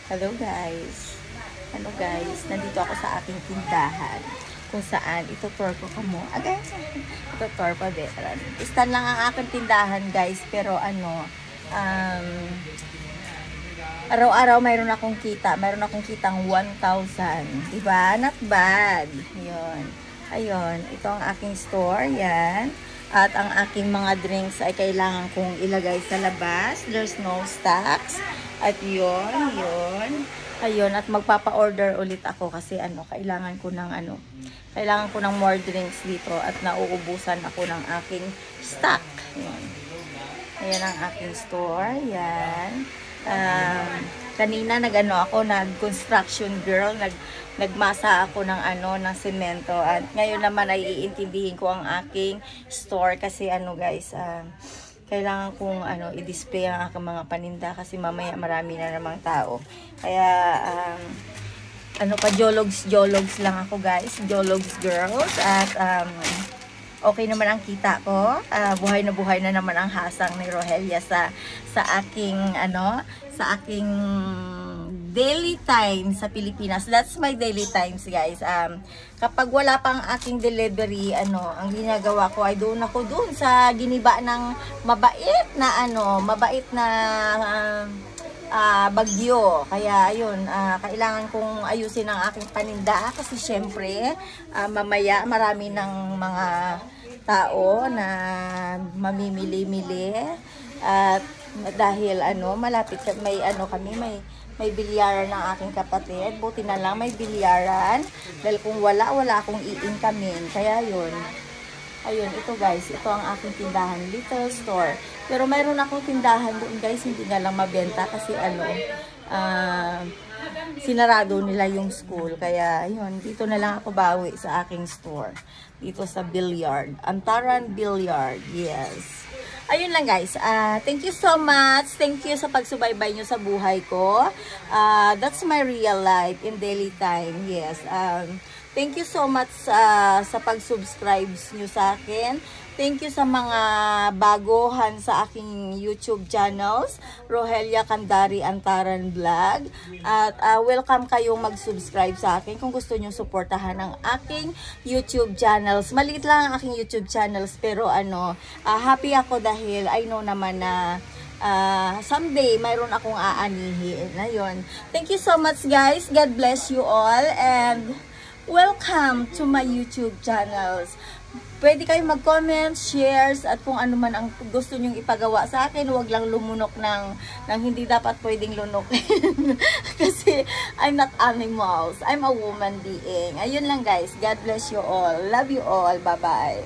Hello guys. Ano guys, nandito ako sa aking tindahan. Kung saan, ito tour ko kamo. Again, ito tour pa veteran. Stand lang ang aking tindahan guys. Pero ano, araw-araw mayroon akong kita. Mayroon akong kitang 1,000. Diba? Not bad. Yun. Ayun, ito ang aking store. Yan. At ang aking mga drinks ay kailangan kong ilagay sa labas. There's no stocks. At yun. Ayun, at magpapa-order ulit ako kasi kailangan ko ng more drinks dito at nauubusan ako ng aking stock. Yun. Ayan ang aking store. Yan. Kanina nag-construction girl, nagmasa ako ng semento at ngayon naman ay iintindihin ko ang aking store kasi guys, kailangan kong i-display ang aking mga paninda kasi mamaya marami na namang tao. Kaya jologs lang ako guys, jologs girls at okay naman ang kita ko. Buhay na naman ang hasang ni Rohelia sa aking daily time sa Pilipinas. That's my daily times guys. Kapag wala pang aking delivery, ang ginagawa ko ay doon sa giniba ng mabait na bagyo. Kaya ayun, kailangan kong ayusin ang aking paninda kasi syempre mamaya marami ng mga tao na mamimili-mili at dahil malapit may bilyaran ng aking kapatid. Buti na lang may bilyaran dahil kung wala akong i-incomein. Kaya yun. Ayun, ito guys, ito ang aking tindahan, little store. Pero mayroon akong tindahan doon guys, hindi nga lang mabenta kasi sinarado nila yung school. Kaya yun, dito na lang ako bawi sa aking store. Dito sa Billiard, Antaran Billiard, yes. Ayun lang guys, thank you so much. Thank you sa pagsubaybay nyo sa buhay ko. That's my real life in daily time, yes. Thank you so much sa pag-subscribe nyo sa akin. Thank you sa mga baguhan sa aking YouTube channels, Rohelia Candari Antaran Vlog. At welcome kayong mag-subscribe sa akin kung gusto nyo suportahan ang aking YouTube channels. Maliit lang ang aking YouTube channels pero happy ako dahil I know naman na someday mayroon akong aanihin. Ayun. Thank you so much guys. God bless you all and welcome to my YouTube channels. Pwede kayong mag-comment, shares, at kung ano man ang gusto nyong ipagawa sa akin. Huwag lang lumunok ng hindi dapat pwedeng lunok. Kasi I'm not animals. I'm a woman being. Ayun lang guys. God bless you all. Love you all. Bye-bye.